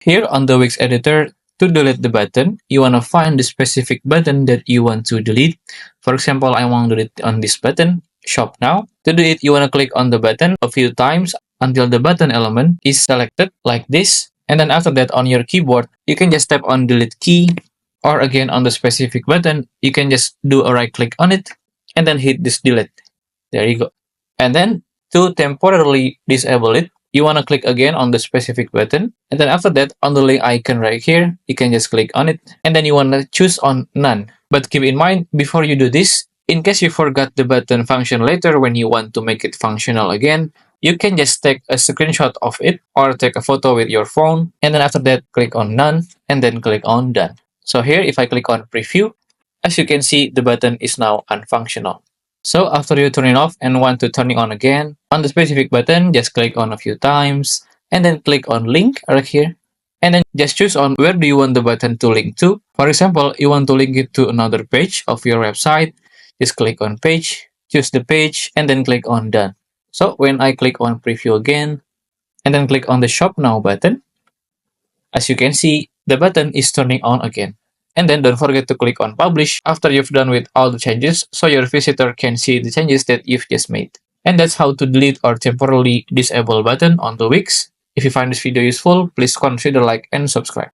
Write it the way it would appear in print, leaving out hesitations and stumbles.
Here on the WIX editor, to delete the button, you want to find the specific button that you want to delete. For example, I want to delete on this button, Shop Now. To do it, you want to click on the button a few times until the button element is selected like this. And then after that, on your keyboard, you can just tap on delete key, or again on the specific button, you can just do a right click on it and then hit this delete. There you go. And then to temporarily disable it, you want to click again on the specific button. And then after that, on the link icon right here, you can just click on it. And then you want to choose on none. But keep in mind, before you do this, in case you forgot the button function later when you want to make it functional again, you can just take a screenshot of it or take a photo with your phone. And then after that, click on none and then click on done. So here, if I click on preview, as you can see, the button is now unfunctional. So after you turn it off and want to turn it on again, on the specific button, just click on a few times and then click on link right here. And then just choose on where do you want the button to link to. For example, you want to link it to another page of your website. Just click on page, choose the page, and then click on done. So when I click on preview again, and then click on the shop now button, as you can see, the button is turning on again. And then don't forget to click on publish after you've done with all the changes so your visitor can see the changes that you've just made. And that's how to delete or temporarily disable button on the WIX. If you find this video useful, please consider like and subscribe.